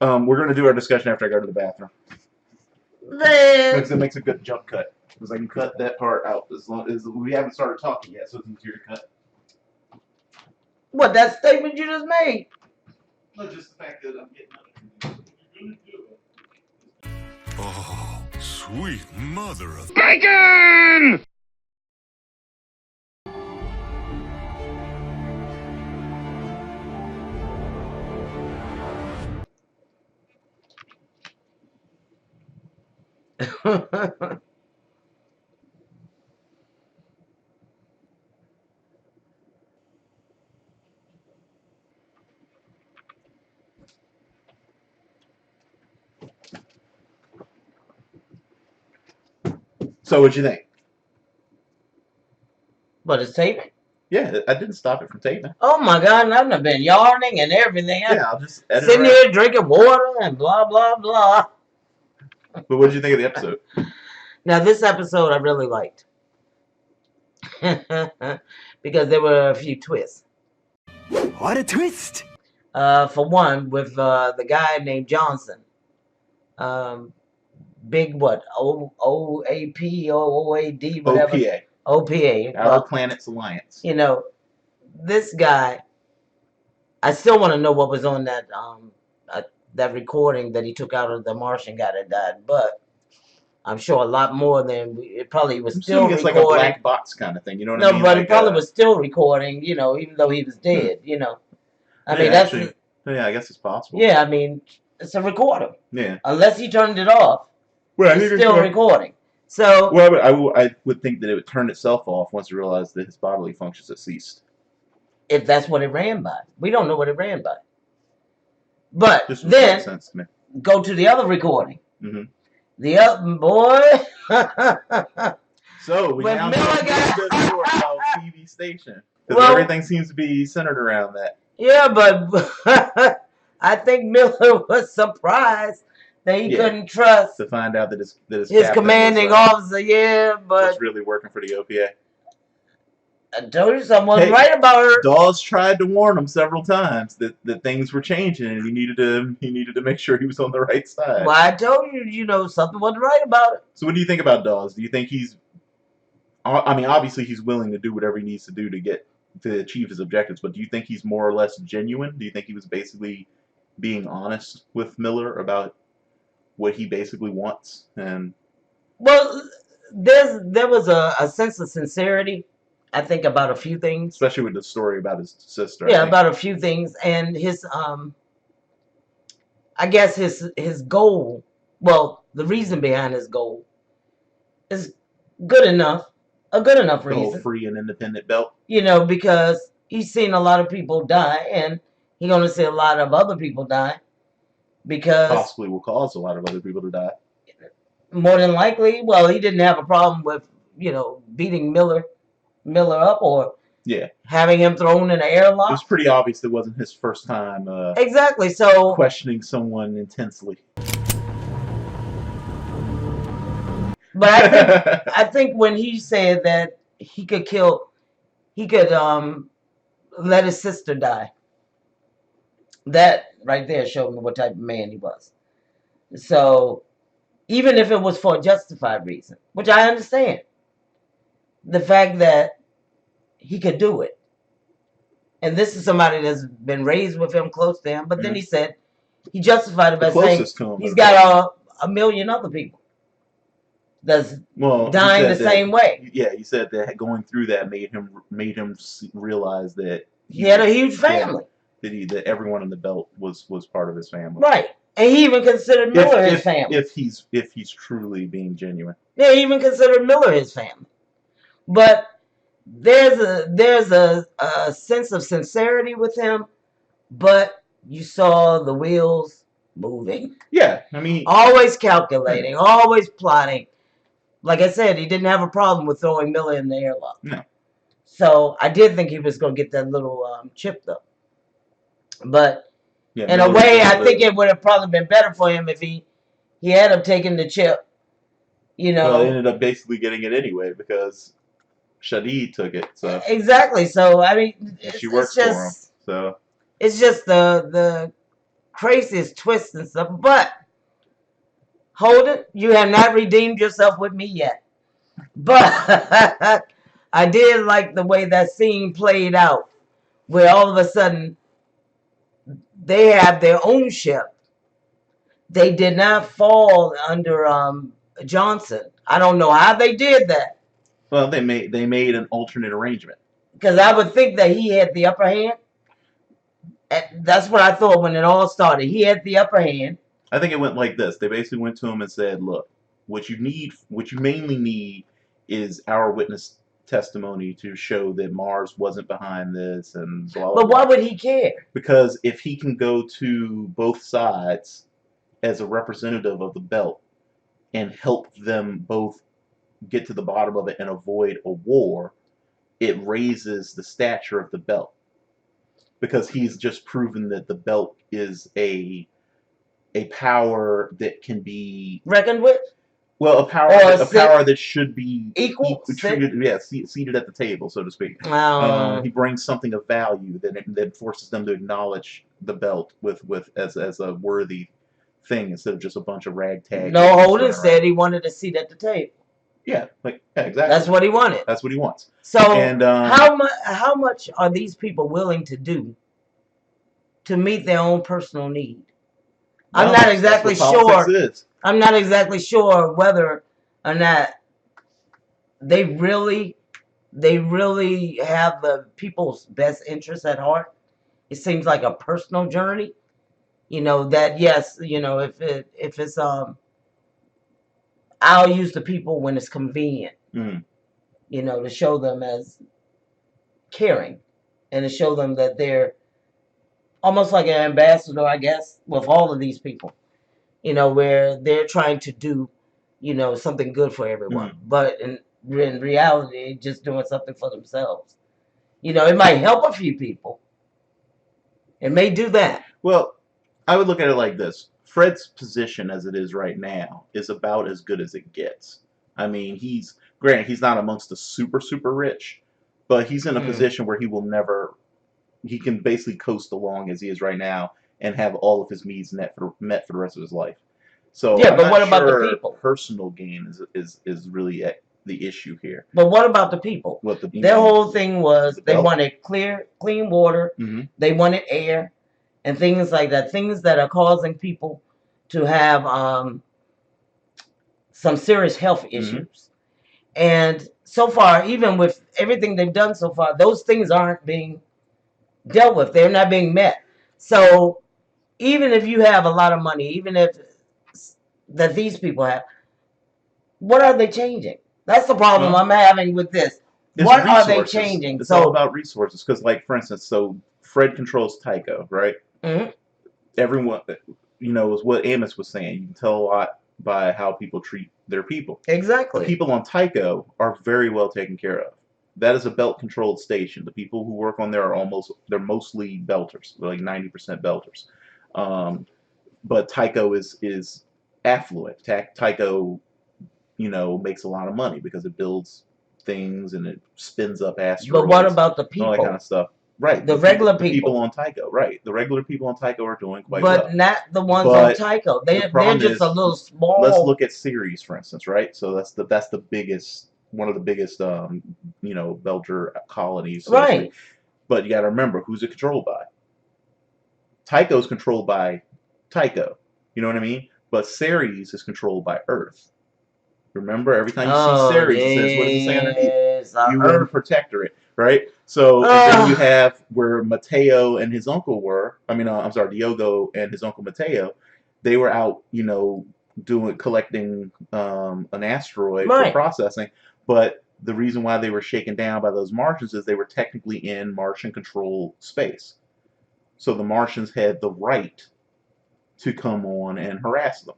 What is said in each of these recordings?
We're going to do our discussion after I go to the bathroom. Then It makes a good jump cut because I can cut that part out as long as we haven't started talking yet, so it's easier to cut. what, that statement you just made? No, just the fact that I'm getting Oh, sweet mother of Bacon! So, what'd you think? But it's taping. Yeah, I didn't stop it from taping. Oh my God, I've been yarning and everything. Yeah, I'll just edit sitting it out. here drinking water and blah blah blah. But what did you think of the episode? Now this episode I really liked because there were a few twists. What a twist! For one, with the guy named Johnson, big what OAP OOAD whatever OPA. OPA. Our Planet's Alliance. You know, this guy. I still want to know what was on that that recording that he took out of the Martian guy that died, but I'm sure a lot more than it probably was still recording. It's like a black box kind of thing, you know what I mean? No, but like it probably was still recording, you know, even though he was dead, you know. I mean, that's actually, yeah, I guess it's possible. Yeah, I mean, it's a recorder. Yeah. Unless he turned it off, well, it's still recording. So, well, I would think that it would turn itself off once it realized that his bodily functions had ceased. If that's what it ran by, we don't know what it ran by. But This then makes sense to me. Go to the other recording. Mm-hmm. The other boy. So we when now Miller know got the TV station because everything seems to be centered around that. Yeah, but I think Miller was surprised that he couldn't trust to find out that his commanding officer. Yeah, but was really working for the OPA. I told you someone was right about her. Dawes tried to warn him several times that things were changing and he needed to make sure he was on the right side. Well, I told you, you know, something wasn't right about it. So what do you think about Dawes? Do you think he's? I mean, obviously he's willing to do whatever he needs to do to achieve his objectives, but do you think he's more or less genuine? Do you think he was basically being honest with Miller about what he basically wants? And well, there was a sense of sincerity, I think, about a few things, especially with the story about his sister. Yeah, about a few things, and his I guess his goal. Well, the reason behind his goal is good enough. A good enough reason. The whole free and independent belt. You know, because he's seen a lot of people die, and he's going to see a lot of other people die. Because possibly will cause a lot of other people to die. More than likely. Well, he didn't have a problem with, you know, beating Miller up or having him thrown in an airlock. It was pretty obvious it wasn't his first time. Exactly. So questioning someone intensely. But I think when he said that he could let his sister die, that right there showed me what type of man he was. So even if it was for a justified reason, which I understand, the fact that he could do it, and this is somebody that's been raised with him, close to him, but then he said he justified it by saying he's got a million other people that's dying the same way. Yeah, he said that going through that made him realize that he had a huge family. That everyone in the belt was part of his family. Right, and he even considered Miller his family. If he's truly being genuine. Yeah, he even considered Miller his family. But there's a sense of sincerity with him, but you saw the wheels moving. Yeah, I mean, always calculating, always plotting. Like I said, he didn't have a problem with throwing Miller in the airlock. No. So I did think he was going to get that little chip, though. But in a way, I think it would have probably been better for him if he had him taking the chip. You know. Well, they ended up basically getting it anyway because Shadi took it. So exactly. So I mean, she works for him. So it's just the craziest twists and stuff. But Holden, you have not redeemed yourself with me yet. But I did like the way that scene played out, where all of a sudden they have their own ship. They did not fall under Johnson. I don't know how they did that. Well, they made an alternate arrangement. Because I would think that he had the upper hand. And that's what I thought when it all started. He had the upper hand. I think it went like this. They basically went to him and said, "Look, what you mainly need is our witness testimony to show that Mars wasn't behind this and blah, blah, But why blah." would he care? Because if he can go to both sides as a representative of the belt and help them both get to the bottom of it and avoid a war, it raises the stature of the belt. Because he's just proven that the belt is a power that can be, Reckoned with? well, a Or power that should be Equal? treated, seated at the table, so to speak. He brings something of value that forces them to acknowledge the belt with as a worthy thing instead of just a bunch of ragtag. No, Holden said he wanted a seat at the table. Yeah, exactly. That's what he wanted. That's what he wants. So And how much are these people willing to do to meet their own personal need? I'm well, not that's exactly what sure. politics is. I'm not exactly sure whether or not they really have the people's best interests at heart. It seems like a personal journey. That yes, if it's I'll use the people when it's convenient. Mm. To show them as caring and to show them that they're almost like an ambassador, I guess, with all of these people. Where they're trying to do, something good for everyone. But in reality, just doing something for themselves. It might help a few people. It may do that. Well, I would look at it like this. Fred's position as it is right now is about as good as it gets. I mean, granted, he's not amongst the super, super rich, but he's in a position where he can basically coast along as he is right now and have all of his needs met for the rest of his life. So yeah, I'm but not what about sure the people? Personal gain is really the issue here. But what about the people? Their whole thing was they wanted clean water, they wanted air, and things like that. Things that are causing people to have some serious health issues. And so far, even with everything they've done so far, those things aren't being dealt with. They're not being met. So even if you have a lot of money, even if that these people have, what are they changing? That's the problem I'm having with this. What are they changing? It's all about resources. Because, like, for instance, so Fred controls Tycho, right? Everyone, is what Amos was saying. You can tell a lot by how people treat their people. Exactly. The people on Tycho are very well taken care of. That is a belt-controlled station. The people who work on there they're mostly belters. They're like 90% belters. But Tycho is affluent. Tycho, makes a lot of money because it builds things and it spins up asteroids. But what about the people? All that kind of stuff. Right. The regular people. The people on Tycho. Right. The regular people on Tycho are doing quite well. But not the ones on Tycho. They're just a little small. Let's look at Ceres, for instance, right? So that's the biggest, one of the biggest, Belger colonies. Right. But you got to remember, who's it controlled by? Tycho's controlled by Tycho. You know what I mean? But Ceres is controlled by Earth. Remember, every time you see Ceres, it says, what does it say underneath? UN Protectorate, right? So then you have where Mateo and his uncle were. Diogo and his uncle Mateo. They were out, collecting an asteroid for processing. But the reason why they were shaken down by those Martians is they were technically in Martian-controlled space. So the Martians had the right to come on and harass them,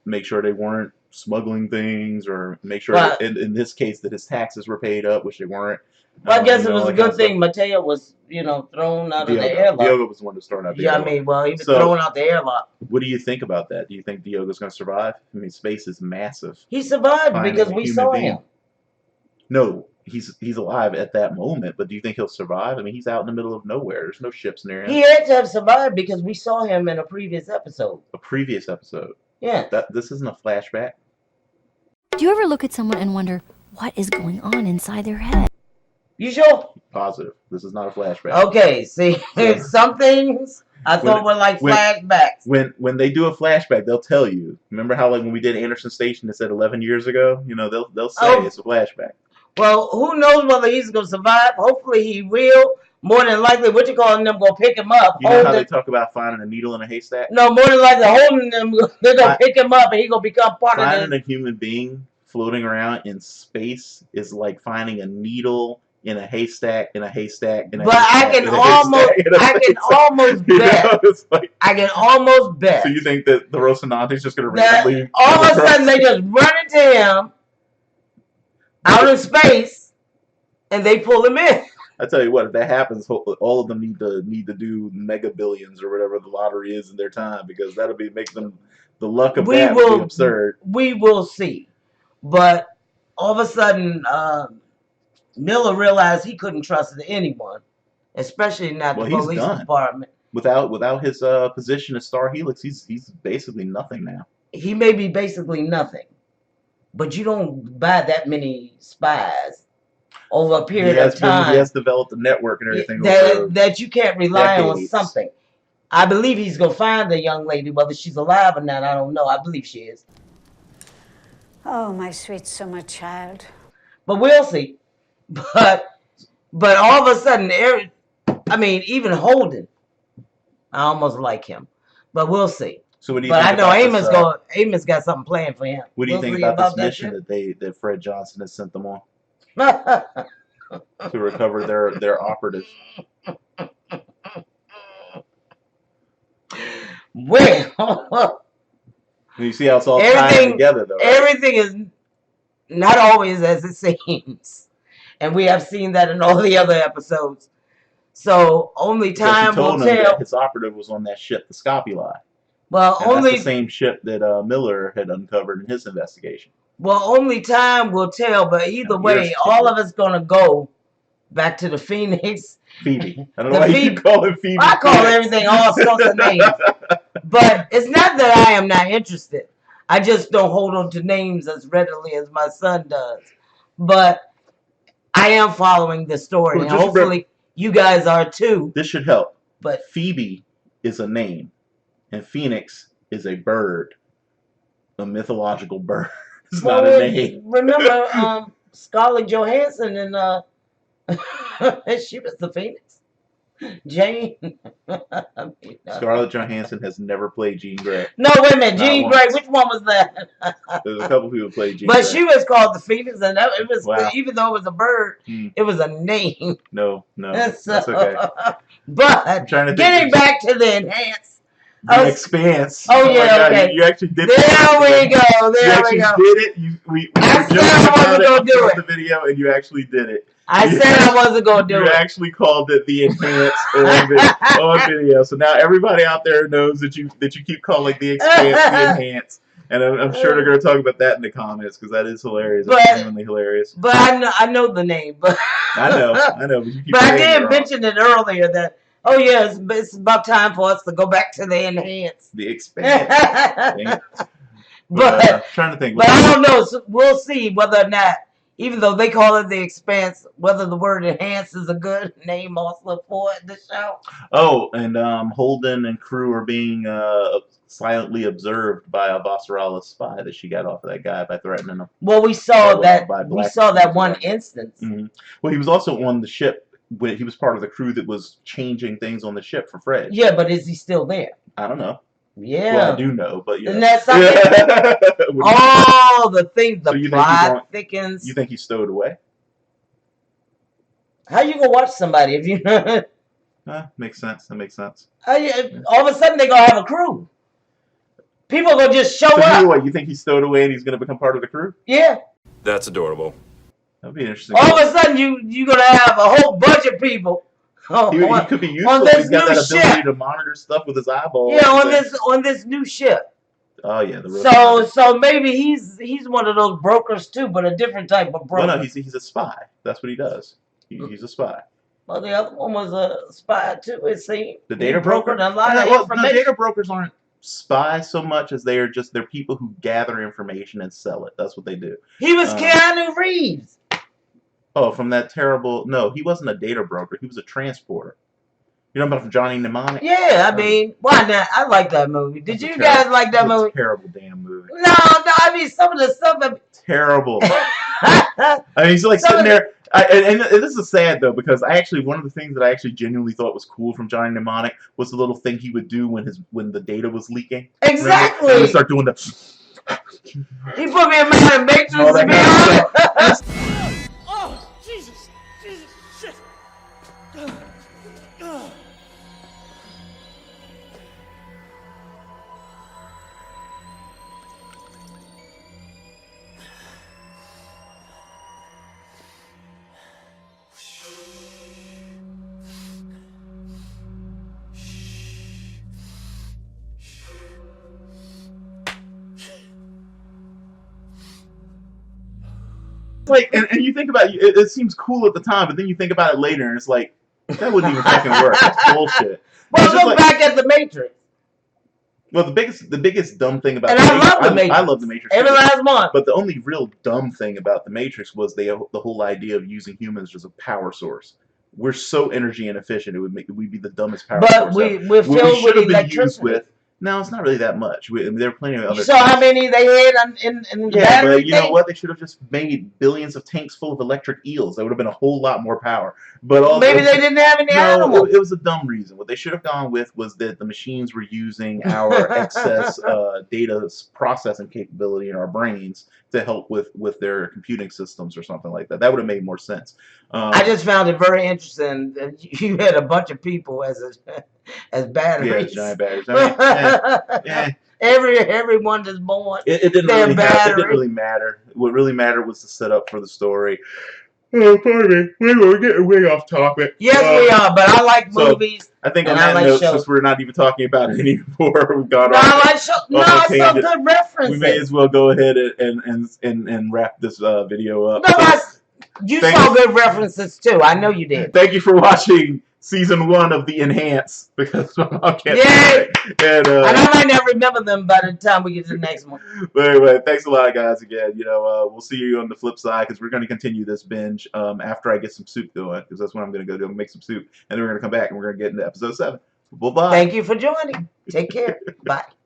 make sure they weren't smuggling things, or make sure that in this case that his taxes were paid up, which they weren't. Well, I guess it was a good thing Mateo was, thrown out of the airlock. Diogo was the one that started out the airlock. He was thrown out the airlock. What do you think about that? Do you think Diogo's going to survive? I mean, space is massive. He survived because we saw him. No, he's alive at that moment, but do you think he'll survive? I mean, he's out in the middle of nowhere. There's no ships near him. He had to have survived because we saw him in a previous episode. A previous episode. Yeah. This isn't a flashback. Do you ever look at someone and wonder what is going on inside their head? You sure? Positive. This is not a flashback. Okay, see, some things I thought were like flashbacks. When they do a flashback, they'll tell you. Remember how like when we did Anderson Station, it said 11 years ago? You know, they'll say it's a flashback. Well, who knows whether he's going to survive? Hopefully he will. More than likely, what you calling them going to pick him up. You know how they talk about finding a needle in a haystack? No, more than likely holding them, they're going to pick him up and he's going to become part of it. Finding a human being floating around in space is like finding a needle in a haystack, in a haystack, in a but haystack. I can almost bet. Like, I can almost bet. So you think that the Rocinante's just going to randomly... All of a sudden they just run into him out in space and they pull him in. I tell you what, if that happens, all of them need to do mega billions or whatever the lottery is in their time, because that'll be make them the luck of that would be absurd. We will see, but all of a sudden, Miller realized he couldn't trust anyone, especially not the police department. Without his position as Star Helix, he's basically nothing now. He may be basically nothing, but you don't buy that many spies over a period of time. He has developed a network and everything. That you can't rely on something. I believe he's going to find the young lady, whether she's alive or not, I don't know. I believe she is. Oh, my sweet summer child. But we'll see. But all of a sudden, even Holden, I almost like him. But we'll see. So what do you think? I know Amos got something planned for him. What do you think about this mission that Fred Johnson has sent them on? To recover their operative. Well, you see how it's all tying together, though. Right? Everything is not always as it seems, and we have seen that in all the other episodes. So only time will tell. That his operative was on that ship, the Scopuli. Well, that's the same ship that Miller had uncovered in his investigation. Well, only time will tell, but either way, all of us gonna go back to the Phoenix. Phoebe. I don't know why you call it Phoebe. I call everything all sorts of names. But it's not that I am not interested. I just don't hold on to names as readily as my son does. But I am following the story, and hopefully you guys are too. This should help. But Phoebe is a name, and Phoenix is a bird, a mythological bird. It's not a name. Remember Scarlett Johansson and she was the Phoenix. Jane. Scarlett Johansson has never played Jean Grey. No, wait a minute. Jean Grey. Which one was that? There's a couple people who played Jean Grey. But she was called the Phoenix, and it was even though it was a bird, it was a name. No, that's okay. But getting back to the enhanced. The Expanse. Oh yeah, okay. You actually did it. There we go. There we go. You actually did it. We I said I wasn't going to do it. The video, and you actually did it. I said I wasn't going to do it. You actually called it the Enhance on video. So now everybody out there knows that you keep calling the Expanse the Enhance. And I'm sure they're going to talk about that in the comments, because that is hilarious. It's genuinely hilarious. But I know the name. But I know. But I did mention it earlier that, oh yeah, it's about time for us to go back to the Enhance. The Expanse. But trying to think. But I don't know. So we'll see whether or not, even though they call it the Expanse, whether the word Enhance is a good name also for the show. Oh, and Holden and crew are being silently observed by a Vossaralis spy that she got off of that guy by threatening him. Well, we saw that. We saw that one instance. Mm-hmm. Well, he was also on the ship. He was part of the crew that was changing things on the ship for Fred. Yeah, but is he still there? I don't know. Yeah. Well, I do know, but yeah. Isn't that something? All the things, the plot thickens. You think he's stowed away? How you gonna watch somebody if you? Makes sense. That makes sense. All of a sudden they gonna have a crew. People gonna just show up. What, you think he's stowed away and he's gonna become part of the crew? Yeah. That's adorable. That'd be interesting. All of a sudden you gonna have a whole bunch of people. He could be useful. He's got that ability to monitor stuff with his eyeballs. Yeah, on this new ship. Oh yeah, the rosey. So maybe he's one of those brokers too, but a different type of broker. Well, no, he's a spy. That's what he does. He's a spy. Well, the other one was a spy too. It seemed The data broker. A lot of Well, information. no, data brokers aren't spies so much as they're people who gather information and sell it. That's what they do. He was Keanu Reeves. Oh, from that terrible. No, he wasn't a data broker. He was a transporter. You know about Johnny Mnemonic? Yeah, I mean, why not? I like that movie. Did you guys like that movie? Terrible damn movie. No, I mean some of the stuff. Terrible. I mean, he's like sitting there. And this is sad though, because one of the things that I actually genuinely thought was cool from Johnny Mnemonic was the little thing he would do when the data was leaking. Exactly. He would start doing the. He put me in my Matrix to be honest. Oh, Jesus, shit. Like, and you think about it seems cool at the time, but then you think about it later, and it's like that wouldn't even fucking work. That's bullshit. Well, look back at the Matrix. Well, the biggest dumb thing about I love the Matrix. I love the Matrix. Every last one. But the only real dumb thing about the Matrix was the whole idea of using humans as a power source. We're so energy inefficient; we'd be the dumbest power source. But we're filled with electricity. No, it's not really that much. There are plenty of other. You saw how many they had in the battery but you know what? They should have just made billions of tanks full of electric eels. That would have been a whole lot more power. But also, maybe they didn't have any animals. It was a dumb reason. What they should have gone with was that the machines were using our excess data processing capability in our brains to help with their computing systems or something like that. That would have made more sense. I just found it very interesting that you had a bunch of people as batteries. Yeah, giant batteries. I mean, Everyone that's born. It didn't really matter. What really mattered was the setup for the story. Oh, pardon me. We're getting way off topic. Yes, we are. But I like movies. I think on that note, since we're not even talking about it anymore, we've got some good references. We may as well go ahead and wrap this video up. No, you saw good references too. I know you did. Thank you for watching Season 1 of the Enhance, because my mom can't and I might not remember them by the time we get to the next one. But anyway, thanks a lot, guys. Again, we'll see you on the flip side, because we're going to continue this binge after I get some soup going, because that's what I'm going to go do. I'm going to make some soup, and then we're going to come back and we're going to get into episode 7. Bye-bye. Thank you for joining. Take care. Bye.